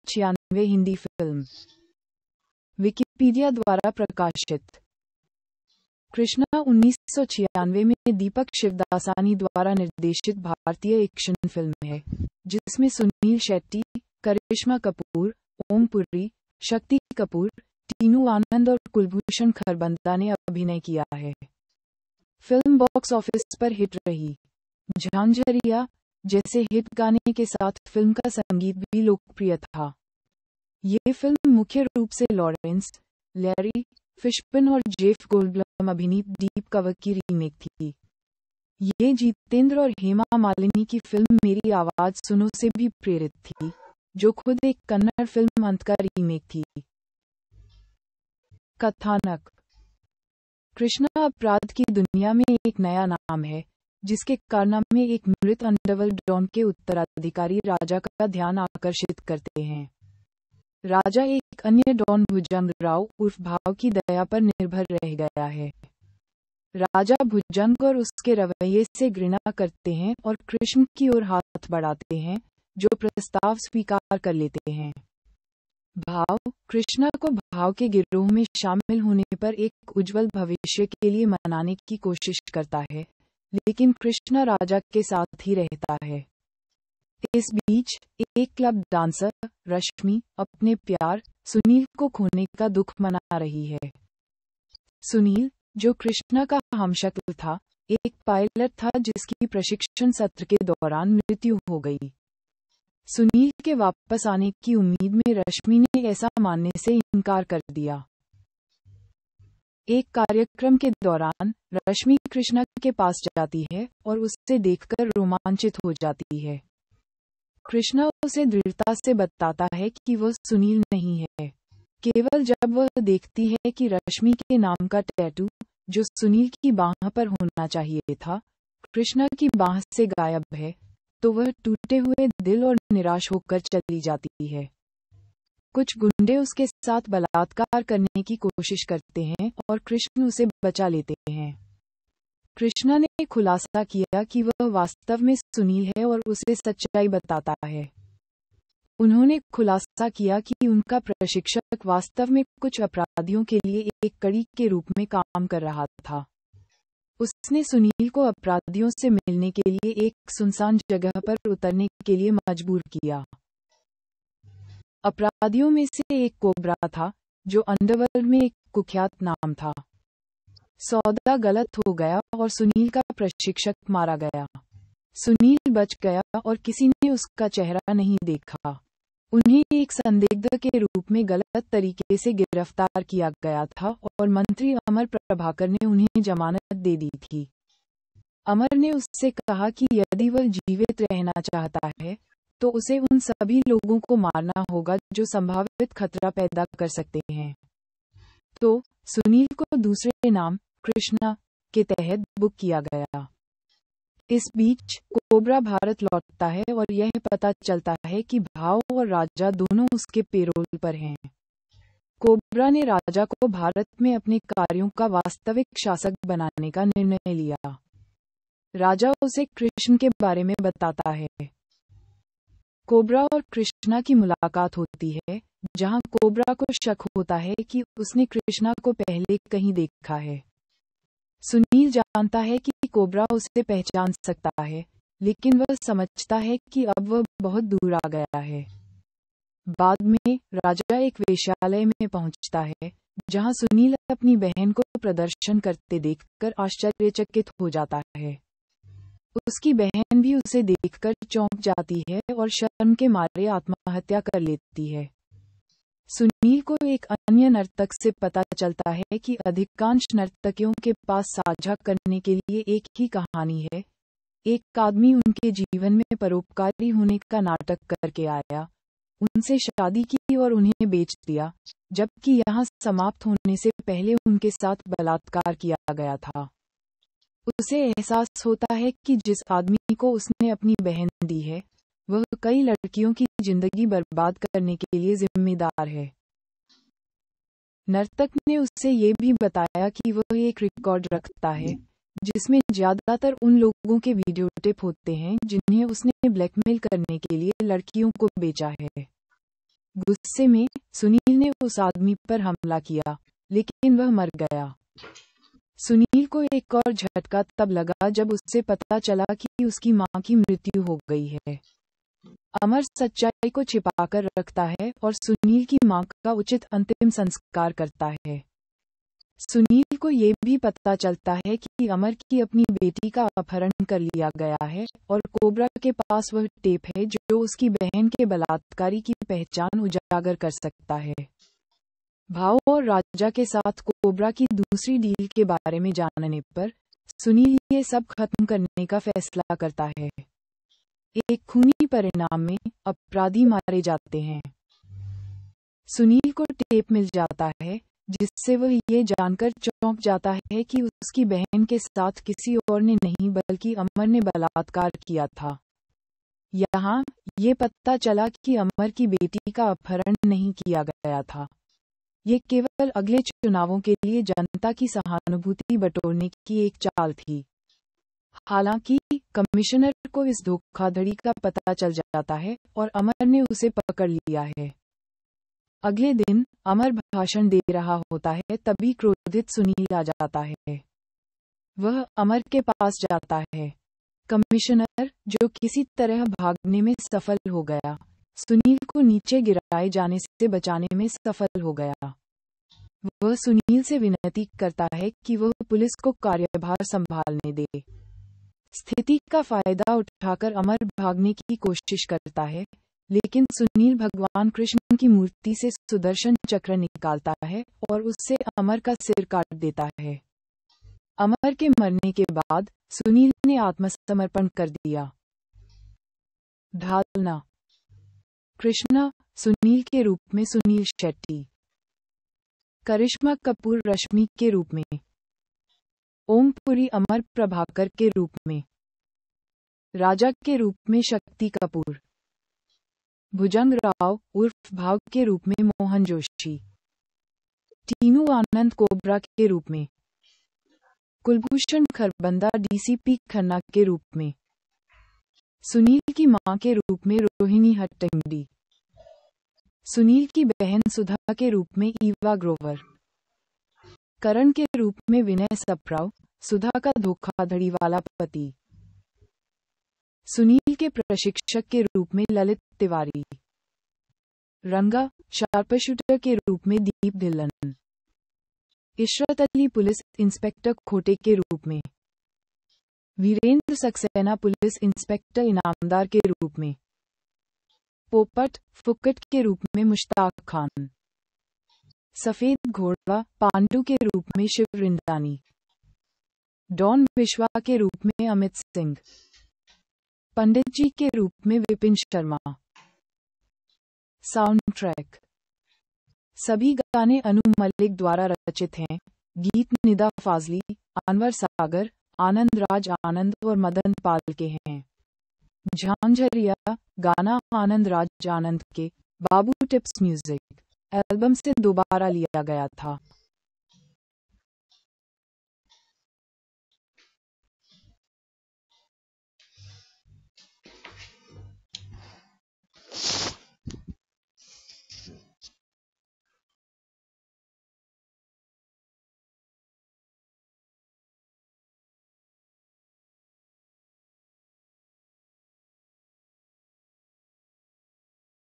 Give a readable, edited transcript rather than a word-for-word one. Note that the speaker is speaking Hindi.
1996 हिंदी फिल्म। विकिपीडिया द्वारा प्रकाशित। कृष्णा 1996 में दीपक शिवदासानी द्वारा निर्देशित भारतीय एक्शन फिल्म है, जिसमें सुनील शेट्टी, करिश्मा कपूर, ओम पुरी, शक्ति कपूर, टीनू आनंद और कुलभूषण खरबंदा ने अभिनय किया है। फिल्म बॉक्स ऑफिस पर हिट रही। झांझरिया जैसे हिट गाने के साथ फिल्म का संगीत भी लोकप्रिय था। ये फिल्म मुख्य रूप से लॉरेंस, लैरी फिशबर्न और जेफ गोल्डब्लम अभिनीत डीप कवर की रीमेक थी। ये जितेंद्र और हेमा मालिनी की फिल्म मेरी आवाज सुनो से भी प्रेरित थी, जो खुद एक कन्नड़ फिल्म अंत का रीमेक थी। कथानक। कृष्णा अपराध की दुनिया में एक नया नाम है, जिसके कारनामे एक मृत अंडरवर्ल्ड डॉन के उत्तराधिकारी राजा का ध्यान आकर्षित करते हैं। राजा एक अन्य डॉन भुजंग राव उर्फ भाव की दया पर निर्भर रह गया है। राजा भुजंग और उसके रवैये से घृणा करते हैं और कृष्ण की ओर हाथ बढ़ाते हैं, जो प्रस्ताव स्वीकार कर लेते हैं। भाव कृष्णा को भाव के गिरोह में शामिल होने पर एक उज्जवल भविष्य के लिए मनाने की कोशिश करता है, लेकिन कृष्णा राजा के साथ ही रहता है। इस बीच एक क्लब डांसर रश्मि अपने प्यार सुनील को खोने का दुख मना रही है। सुनील, जो कृष्णा का हमशक्ल था, एक पायलट था जिसकी प्रशिक्षण सत्र के दौरान मृत्यु हो गई। सुनील के वापस आने की उम्मीद में रश्मि ने ऐसा मानने से इनकार कर दिया। एक कार्यक्रम के दौरान रश्मि कृष्णा के पास जाती है और उससे देखकर रोमांचित हो जाती है। कृष्णा उसे दृढ़ता से बताता है कि वह सुनील नहीं है। केवल जब वह देखती है कि रश्मि के नाम का टैटू, जो सुनील की बाह पर होना चाहिए था, कृष्णा की बाह से गायब है, तो वह टूटे हुए दिल और निराश होकर चली जाती है। कुछ गुंडे उसके साथ बलात्कार करने की कोशिश करते हैं और कृष्ण उसे बचा लेते हैं। कृष्णा ने खुलासा किया कि वह वास्तव में सुनील है और उसे सच्चाई बताता है। उन्होंने खुलासा किया कि उनका प्रशिक्षक वास्तव में कुछ अपराधियों के लिए एक कड़ी के रूप में काम कर रहा था। उसने सुनील को अपराधियों से मिलने के लिए एक सुनसान जगह पर उतरने के लिए मजबूर किया। अपराधियों में से एक कोबरा था, जो अंडरवर्ल्ड में एक कुख्यात नाम था। सौदा गलत हो गया और सुनील का प्रशिक्षक मारा गया। सुनील बच गया और किसी ने उसका चेहरा नहीं देखा। उन्हें एक संदिग्ध के रूप में गलत तरीके से गिरफ्तार किया गया था और मंत्री अमर प्रभाकर ने उन्हें जमानत दे दी थी। अमर ने उससे कहा कि यदि वह जीवित रहना चाहता है, तो उसे उन सभी लोगों को मारना होगा जो संभावित खतरा पैदा कर सकते हैं। तो सुनील को दूसरे नाम कृष्णा के तहत बुक किया गया। इस बीच कोबरा भारत लौटता है और यह पता चलता है कि भाव और राजा दोनों उसके पेरोल पर हैं। कोबरा ने राजा को भारत में अपने कार्यों का वास्तविक शासक बनाने का निर्णय लिया। राजा उसे कृष्ण के बारे में बताता है। कोबरा और कृष्णा की मुलाकात होती है, जहां कोबरा को शक होता है कि उसने कृष्णा को पहले कहीं देखा है। सुनील जानता है कि कोबरा उसे पहचान सकता है, लेकिन वह समझता है कि अब वह बहुत दूर आ गया है। बाद में राजा एक वेश्यालय में पहुंचता है, जहां सुनील अपनी बहन को प्रदर्शन करते देखकर आश्चर्यचकित हो जाता है। उसकी बहन भी उसे देखकर चौंक जाती है और शर्म के मारे आत्महत्या कर लेती है। सुनील को एक अन्य नर्तक से पता चलता है कि अधिकांश नर्तकियों के पास साझा करने के लिए एक ही कहानी है। एक आदमी उनके जीवन में परोपकारी होने का नाटक करके आया, उनसे शादी की और उन्हें बेच दिया, जबकि यहाँ समाप्त होने से पहले उनके साथ बलात्कार किया गया था। उसे एहसास होता है कि जिस आदमी को उसने अपनी बहन दी है, वह कई लड़कियों की जिंदगी बर्बाद करने के लिए जिम्मेदार है। नर्तक ने उससे ये भी बताया कि वह एक रिकॉर्ड रखता है, जिसमें ज्यादातर उन लोगों के वीडियो टेप होते हैं जिन्हें उसने ब्लैकमेल करने के लिए लड़कियों को बेचा है। गुस्से में सुनील ने उस आदमी पर हमला किया, लेकिन वह मर गया। सुनील को एक और झटका तब लगा जब उससे पता चला कि उसकी मां की मृत्यु हो गई है। अमर सच्चाई को छिपाकर रखता है और सुनील की मां का उचित अंतिम संस्कार करता है। सुनील को ये भी पता चलता है कि अमर की अपनी बेटी का अपहरण कर लिया गया है और कोबरा के पास वह टेप है जो उसकी बहन के बलात्कारी की पहचान उजागर कर सकता है। भाव और राजा के साथ कोबरा की दूसरी डील के बारे में जानने पर सुनील ये सब खत्म करने का फैसला करता है। एक खूनी परिणाम में अपराधी मारे जाते हैं। सुनील को टेप मिल जाता है, जिससे वह ये जानकर चौंक जाता है कि उसकी बहन के साथ किसी और ने नहीं बल्कि अमर ने बलात्कार किया था। यहाँ ये पता चला कि अमर की बेटी का अपहरण नहीं किया गया था। ये केवल अगले चुनावों के लिए जनता की सहानुभूति बटोरने की एक चाल थी। हालांकि कमिश्नर को इस धोखाधड़ी का पता चल जाता है और अमर ने उसे पकड़ लिया है। अगले दिन अमर भाषण दे रहा होता है, तभी क्रोधित सुनील आ जाता है। वह अमर के पास जाता है। कमिश्नर, जो किसी तरह भागने में सफल हो गया, सुनील को नीचे गिराए जाने से बचाने में सफल हो गया। वह सुनील से विनती करता है कि वह पुलिस को कार्यभार संभालने दे। स्थिति का फायदा उठाकर अमर भागने की कोशिश करता है, लेकिन सुनील भगवान कृष्ण की मूर्ति से सुदर्शन चक्र निकालता है और उससे अमर का सिर काट देता है। अमर के मरने के बाद सुनील ने आत्मसमर्पण कर दिया। ढालना। कृष्णा सुनील के रूप में सुनील शेट्टी, करिश्मा कपूर रश्मि के रूप में, ओम पुरी अमर प्रभाकर के रूप में, राजा के रूप में शक्ति कपूर, भुजंग राव उर्फ भाव के रूप में मोहन जोशी, टीनू आनंद कोबरा के रूप में, कुलभूषण खरबंदा डीसीपी खन्ना के रूप में, सुनील की मां के रूप में रोहिणी हट्टंगडी, सुनील की बहन सुधा के रूप में ईवा ग्रोवर, करण के रूप में विनय सप्राव, सुधा का धोखाधड़ी वाला पति, सुनील के प्रशिक्षक के रूप में ललित तिवारी, रंगा शार्पशूटर के रूप में दीप ढिल्लन, इशरत अली पुलिस इंस्पेक्टर खोटे के रूप में, वीरेंद्र सक्सेना पुलिस इंस्पेक्टर इनामदार के रूप में, पोपट फुकट के रूप में मुश्ताक खान, सफेद घोड़ा पांडु के रूप में शिव रिंदानी, डॉन विश्वा के रूप में अमित सिंह, पंडित जी के रूप में विपिन शर्मा। Sound track. सभी गाने अनु मलिक द्वारा रचित हैं। गीत निदा फाजली, अनवर सागर, आनंद राज आनंद और मदन पाल के हैं। झांझरिया गाना आनंद राज आनंद के बाबू टिप्स म्यूजिक एल्बम से दोबारा लिया गया था।